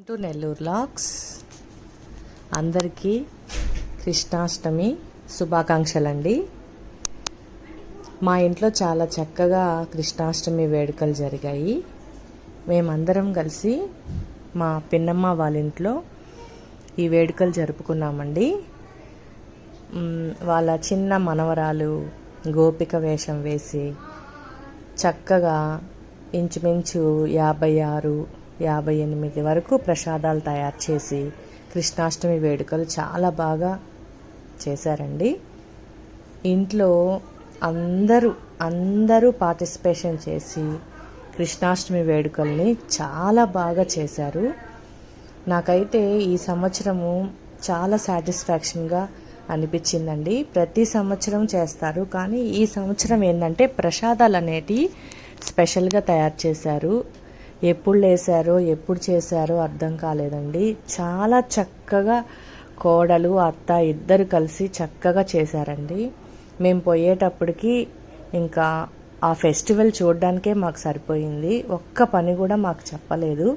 To Nellore lakhs. అందరికీ కృష్ణాష్టమి శుభాకాంక్షలండి. మా ఇంట్లో చాలా చక్కగా కృష్ణాష్టమి వేడుకలు జరిగాయి. మేమందరం కలిసి మా పిన్నమ్మ వాళ్ళ ఇంట్లో ఈ వేడుకలు జరుపుకున్నామండి. వాళ్ళ చిన్న మనవరాలు గోపిక వేషం వేసి చక్కగా ఇంచుమించు 56-58 వరకు ప్రసాదాలు తయారు చేసి కృష్ణాష్టమి వేడుకలు చాలా బాగా చేశారండి. ఇంట్లో అందరూ పార్టిసిపేషన్ చేసి కృష్ణాష్టమి వేడుకల్ని చాలా బాగా చేశారు. నాకైతే ఈ సంవత్సరము చాలా సాటిస్ఫాక్షన్గా అనిపించిందండి. ప్రతి సంవత్సరం చేస్తారు, కానీ ఈ సంవత్సరం ఏంటంటే ప్రసాదాలు అనేటివి స్పెషల్గా తయారు చేశారు. ఎప్పుడు లేసారో ఎప్పుడు చేశారో అర్థం కాలేదండి. చాలా చక్కగా కోడలు అత్త ఇద్దరు కలిసి చక్కగా చేశారండి. మేము పోయేటప్పటికి ఇంకా ఆ ఫెస్టివల్ చూడడానికే మాకు సరిపోయింది. ఒక్క పని కూడా మాకు చెప్పలేదు.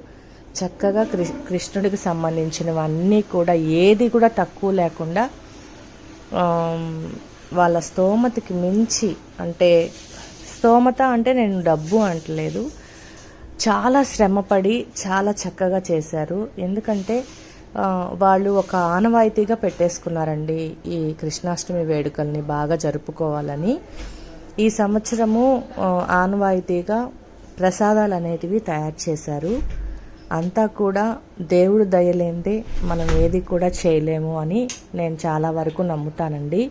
చక్కగా కృష్ణుడికి సంబంధించినవన్నీ కూడా ఏది కూడా తక్కువ లేకుండా వాళ్ళ స్తోమతకి మించి, అంటే స్తోమత అంటే నేను డబ్బు అంటలేదు, చాలా శ్రమపడి చాలా చక్కగా చేశారు. ఎందుకంటే వాళ్ళు ఒక ఆనవాయితీగా పెట్టేసుకున్నారండి ఈ కృష్ణాష్టమి వేడుకల్ని బాగా జరుపుకోవాలని. ఈ సంవత్సరము ఆనవాయితీగా ప్రసాదాలు అనేటివి తయారు చేశారు. అంతా కూడా దేవుడు దయలేందే మనం ఏది కూడా చేయలేము అని నేను చాలా వరకు నమ్ముతానండి.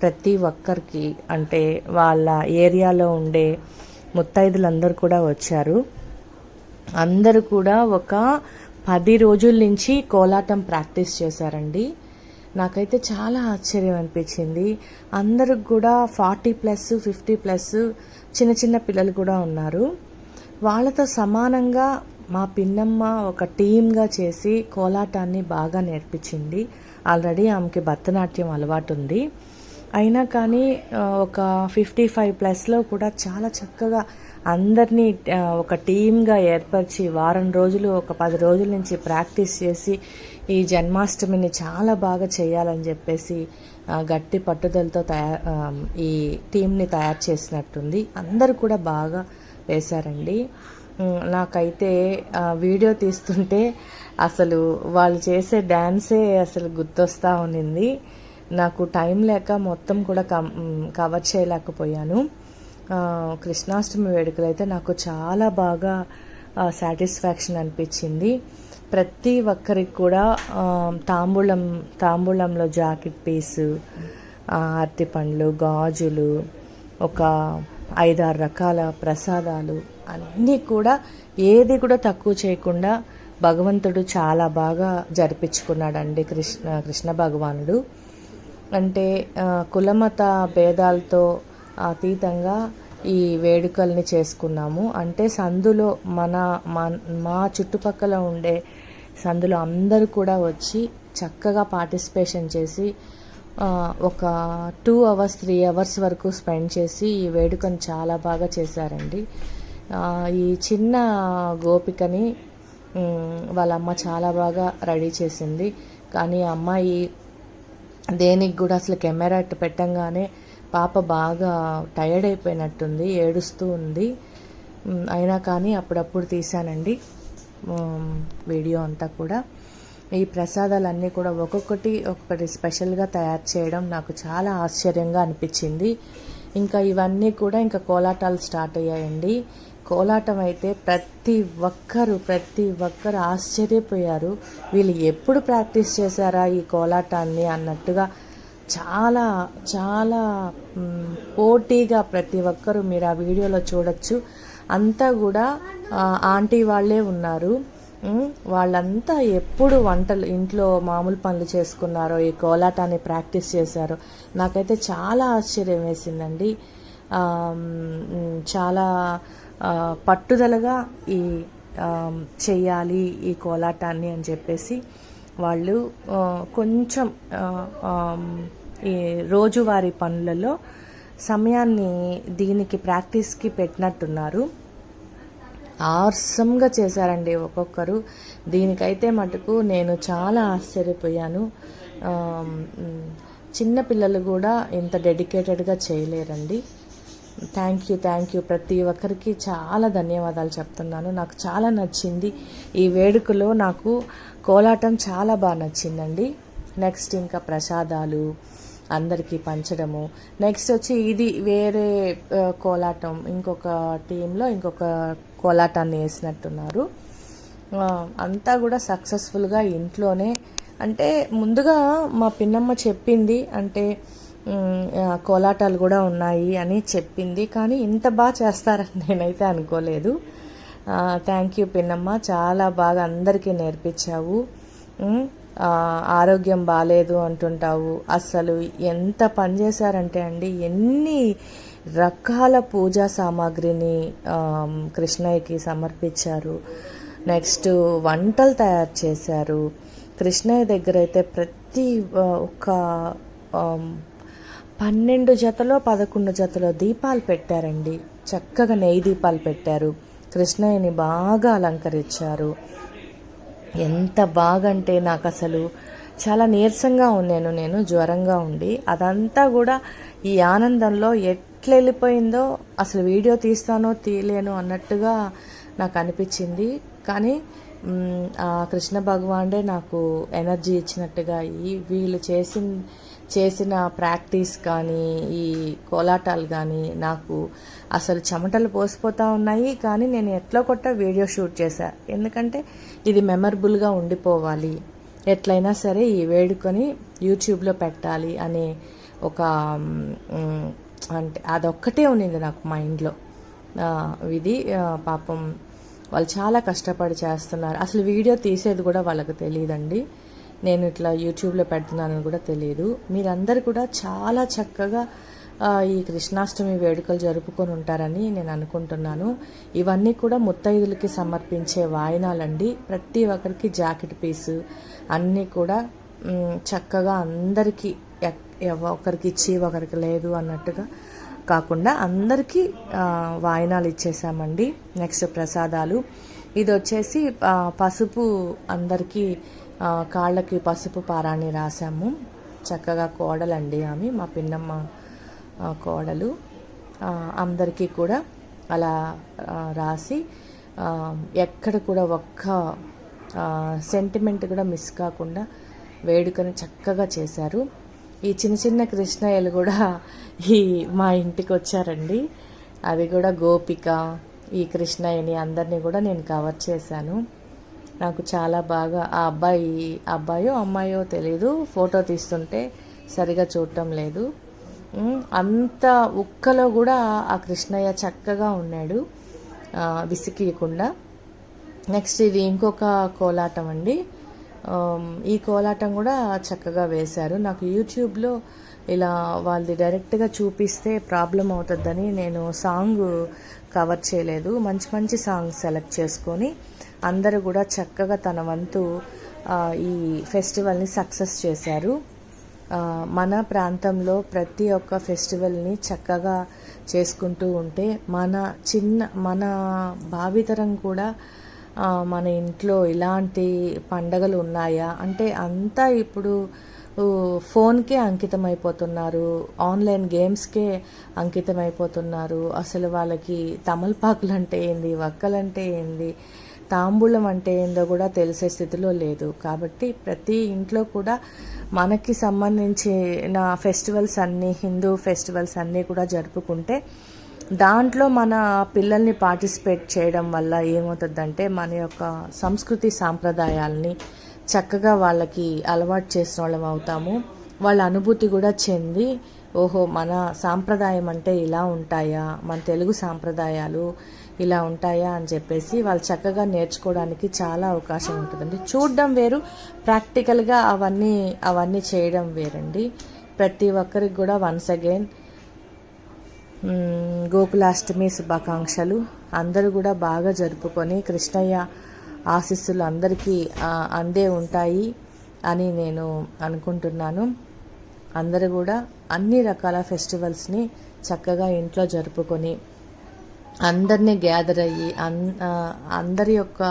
ప్రతి ఒక్కరికి, అంటే వాళ్ళ ఏరియాలో ఉండే ముత్తైదులందరూ కూడా వచ్చారు. అందరూ కూడా ఒక 10 రోజుల నుంచి కోలాటం ప్రాక్టీస్ చేశారండి. నాకైతే చాలా ఆశ్చర్యం అనిపించింది. అందరికి కూడా 40+ 50+ చిన్న చిన్న పిల్లలు కూడా ఉన్నారు. వాళ్ళతో సమానంగా మా పిన్నమ్మ ఒక టీమ్గా చేసి కోలాటాన్ని బాగా నేర్పించింది. ఆల్రెడీ ఆమెకి భరతనాట్యం అలవాటు ఉంది. అయినా కానీ ఒక 55+లో కూడా చాలా చక్కగా అందరినీ ఒక టీమ్గా ఏర్పరిచి వారం రోజులు, ఒక 10 రోజుల నుంచి ప్రాక్టీస్ చేసి ఈ జన్మాష్టమిని చాలా బాగా చేయాలని చెప్పేసి గట్టి పట్టుదలతో ఈ టీంని తయారు చేసినట్టుంది. అందరూ కూడా బాగా వేశారండి. నాకైతే వీడియో తీస్తుంటే అసలు వాళ్ళు చేసే డ్యాన్సే అసలు గుర్తొస్తూ ఉన్నింది. నాకు టైం లేక మొత్తం కూడా కవర్ చేయలేకపోయాను. కృష్ణాష్టమి వేడుకలు అయితే నాకు చాలా బాగా సాటిస్ఫాక్షన్ అనిపించింది. ప్రతి ఒక్కరికి కూడా తాంబూలంలో జాకెట్ పీసు, అరటిపండ్లు, గాజులు, ఒక 5-6 రకాల ప్రసాదాలు అన్నీ కూడా ఏది కూడా తక్కువ చేయకుండా భగవంతుడు చాలా బాగా జరిపించుకున్నాడండి. కృష్ణ భగవానుడు అంటే కులమత భేదాలతో అతీతంగా ఈ వేడుకల్ని చేసుకున్నాము. అంటే సందులో మా చుట్టుపక్కల ఉండే సందులో అందరూ కూడా వచ్చి చక్కగా పార్టిసిపేషన్ చేసి ఒక 2 hours 3 hours వరకు స్పెండ్ చేసి ఈ వేడుకను చాలా బాగా చేశారండి. ఈ చిన్న గోపికని వాళ్ళ అమ్మ చాలా బాగా రెడీ చేసింది. కానీ అమ్మాయి దేనికి కూడా అసలు కెమెరా పెట్టంగానే పాప బాగా టైర్డ్ అయిపోయినట్టుంది, ఏడుస్తూ ఉంది. అయినా కానీ అప్పుడప్పుడు తీసానండి వీడియో అంతా కూడా. ఈ ప్రసాదాలన్నీ కూడా ఒక్కొక్కటి స్పెషల్గా తయారు చేయడం నాకు చాలా ఆశ్చర్యంగా అనిపించింది. ఇంకా ఇవన్నీ కూడా ఇంకా కోలాటాలు స్టార్ట్ అయ్యాయండి. కోలాటం అయితే ప్రతి ఒక్కరు ఆశ్చర్యపోయారు. వీళ్ళు ఎప్పుడు ప్రాక్టీస్ చేశారా ఈ కోలాటాన్ని అన్నట్టుగా చాలా చాలా పోటీగా ప్రతి ఒక్కరు, మీరు ఆ వీడియోలో చూడొచ్చు, అంతా కూడా ఆంటీ వాళ్ళే ఉన్నారు. వాళ్ళంతా ఎప్పుడు వంటలు ఇంట్లో మామూలు పనులు చేసుకున్నారో ఈ కోలాటాన్ని ప్రాక్టీస్ చేశారో నాకైతే చాలా ఆశ్చర్యం వేసిందండి. చాలా పట్టుదలగా ఈ చెయ్యాలి ఈ కోలాటాన్ని అని చెప్పేసి వాళ్ళు కొంచెం ఈ రోజువారీ పనులలో సమయాన్ని దీనికి ప్రాక్టీస్కి పెట్టినట్టున్నారు. ఆర్సంగా చేశారండి ఒక్కొక్కరు. దీనికైతే మటుకు నేను చాలా ఆశ్చర్యపోయాను. చిన్న పిల్లలు కూడా ఇంత డెడికేటెడ్గా చేయలేరండి. థ్యాంక్ యూ ప్రతి ఒక్కరికి చాలా ధన్యవాదాలు చెప్తున్నాను. నాకు చాలా నచ్చింది ఈ వేడుకలో. నాకు కోలాటం చాలా బాగా నచ్చిందండి. నెక్స్ట్ ఇంకా ప్రసాదాలు అందరికీ పంచడము. నెక్స్ట్ వచ్చి ఇది వేరే కోలాటం, ఇంకొక టీంలో ఇంకొక కోలాటాన్ని వేసినట్టున్నారు. అంతా కూడా సక్సెస్ఫుల్గా ఇంట్లోనే. అంటే ముందుగా మా పిన్నమ్మ చెప్పింది, అంటే కోలాటాలు కూడా ఉన్నాయి అని చెప్పింది, కానీ ఇంత బాగా చేస్తారని నేనైతే అనుకోలేదు. థ్యాంక్ యూ పిన్నమ్మ, చాలా బాగా అందరికీ నేర్పించావు. ఆరోగ్యం బాగాలేదు అంటుంటావు, అసలు ఎంత పనిచేశారంటే అండి, ఎన్ని రకాల పూజా సామాగ్రిని కృష్ణయ్యకి సమర్పించారు. నెక్స్ట్ వంటలు తయారు చేశారు. కృష్ణయ్య దగ్గర అయితే ప్రతి ఒక్క 12 జతలో 11 జతలో దీపాలు పెట్టారండి. చక్కగా నెయ్యి దీపాలు పెట్టారు. కృష్ణయ్యని బాగా అలంకరించారు. ఎంత బాగంటే నాకు అసలు చాలా నీరసంగా ఉన్నాను, నేను జ్వరంగా ఉండి. అదంతా కూడా ఈ ఆనందంలో ఎట్లా వెళ్ళిపోయిందో, అసలు వీడియో తీస్తానో తీయలేను అన్నట్టుగా నాకు అనిపించింది. కానీ ఆ కృష్ణ భగవానుడే నాకు ఎనర్జీ ఇచ్చినట్టుగా వీళ్ళు చేసిన ప్రాక్టీస్ కానీ ఈ కోలాటాలు కానీ నాకు అసలు చెమటలు పోసిపోతూ ఉన్నాయి. కానీ నేను ఎట్లా కొట్ట వీడియో షూట్ చేశా, ఎందుకంటే ఇది మెమరబుల్గా ఉండిపోవాలి, ఎట్లయినా సరే ఈ వేడుకొని యూట్యూబ్లో పెట్టాలి అనే ఒక అంటే అదొక్కటే ఉన్నింది నాకు మైండ్లో. ఇది పాపం వాళ్ళు చాలా కష్టపడి చేస్తున్నారు. అసలు వీడియో తీసేది కూడా వాళ్ళకి తెలియదండి, నేను ఇట్లా యూట్యూబ్లో పెడుతున్నానని కూడా తెలియదు. మీరందరూ కూడా చాలా చక్కగా ఈ కృష్ణాష్టమి వేడుకలు జరుపుకొని ఉంటారని నేను అనుకుంటున్నాను. ఇవన్నీ కూడా ముత్తైదులకి సమర్పించే వాయినాలండి. ప్రతి ఒక్కరికి జాకెట్ పీసు అన్నీ కూడా చక్కగా అందరికీ ఒకరికి ఇచ్చి ఒకరికి లేదు అన్నట్టుగా కాకుండా అందరికీ వాయినాలు ఇచ్చేసామండి. నెక్స్ట్ ప్రసాదాలు. ఇది వచ్చేసి పసుపు, అందరికీ కాళ్ళకి పసుపు పారాణి రాసాము. చక్కగా కోడలండి ఆమె, మా పిన్నమ్మ కోడలు. అందరికీ కూడా అలా రాసి ఎక్కడ కూడా ఒక్క సెంటిమెంట్ కూడా మిస్ కాకుండా వేడుకని చక్కగా చేశారు. ఈ చిన్న చిన్న కృష్ణయ్యలు కూడా మా ఇంటికి వచ్చారండి. అది కూడా గోపిక, ఈ కృష్ణయ్యని అందరినీ కూడా నేను కవర్ చేశాను. నాకు చాలా బాగా ఆ అబ్బాయో అమ్మాయో తెలీదు, ఫోటో తీస్తుంటే సరిగా చూడటం లేదు. అంత ఉక్కలో కూడా ఆ కృష్ణయ్య చక్కగా ఉన్నాడు, విసికియకుండా. నెక్స్ట్ ఇది ఇంకొక కోలాటం అండి. ఈ కోలాటం కూడా చక్కగా వేశారు. నాకు యూట్యూబ్లో ఇలా వాళ్ళది డైరెక్ట్గా చూపిస్తే ప్రాబ్లం అవుతుందని నేను సాంగ్ కవర్ చేయలేదు. మంచి మంచి సాంగ్స్ సెలెక్ట్ చేసుకొని అందరూ కూడా చక్కగా తన వంతు ఈ ఫెస్టివల్ని సక్సెస్ చేశారు. మన ప్రాంతంలో ప్రతి ఒక్క ఫెస్టివల్ని చక్కగా చేసుకుంటూ ఉంటే మన భావితరం కూడా మన ఇంట్లో ఇలాంటి పండగలు ఉన్నాయా అంటే అంతా ఇప్పుడు ఫోన్కే అంకితమైపోతున్నారు, ఆన్లైన్ గేమ్స్కే అంకితమైపోతున్నారు. అసలు వాళ్ళకి తమలపాకులు అంటే ఏంది, వక్కలంటే ఏంది, తాంబూలం అంటే ఏందో కూడా తెలిసే స్థితిలో లేదు. కాబట్టి ప్రతి ఇంట్లో కూడా మనకి సంబంధించిన ఫెస్టివల్స్ అన్నీ, హిందూ ఫెస్టివల్స్ అన్నీ కూడా జరుపుకుంటే దాంట్లో మన పిల్లల్ని పార్టిసిపేట్ చేయడం వల్ల ఏమవుతుందంటే మన యొక్క సంస్కృతి సాంప్రదాయాలని చక్కగా వాళ్ళకి అలవాటు చేసిన వాళ్ళం అవుతాము. వాళ్ళ అనుభూతి కూడా చెంది, ఓహో మన సాంప్రదాయం అంటే ఇలా ఉంటాయా, మన తెలుగు సాంప్రదాయాలు ఇలా ఉంటాయా అని చెప్పేసి వాళ్ళు చక్కగా నేర్చుకోవడానికి చాలా అవకాశం ఉంటుందండి. చూడడం వేరు, ప్రాక్టికల్గా అవన్నీ చేయడం వేరండి. ప్రతి ఒక్కరికి కూడా వన్స్ అగైన్ గోకులాష్టమి శుభాకాంక్షలు. అందరూ కూడా బాగా జరుపుకొని కృష్ణయ్య ఆశీస్సులు అందరికీ అందే ఉంటాయి అని నేను అనుకుంటున్నాను. అందరూ కూడా అన్ని రకాల ఫెస్టివల్స్ని చక్కగా ఇంట్లో జరుపుకొని అందరినీ గ్యాదర్ అయ్యి అందరి యొక్క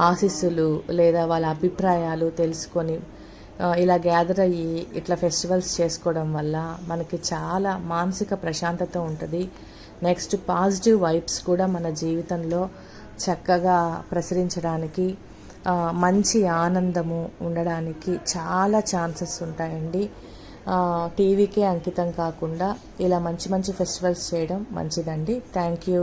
ఆశీస్సులు లేదా వాళ్ళ అభిప్రాయాలు తెలుసుకొని ఇలా గ్యాదర్ అయ్యి ఇట్లా ఫెస్టివల్స్ చేసుకోవడం వల్ల మనకి చాలా మానసిక ప్రశాంతత ఉంటుంది. నెక్స్ట్ పాజిటివ్ వైబ్స్ కూడా మన జీవితంలో చక్కగా ప్రసరించడానికి, మంచి ఆనందము ఉండడానికి చాలా ఛాన్సెస్ ఉంటాయండి. టీవీకే అంకితం కాకుండా ఇలా మంచి మంచి ఫెస్టివల్స్ చేయడం మంచిదండి. Thank you.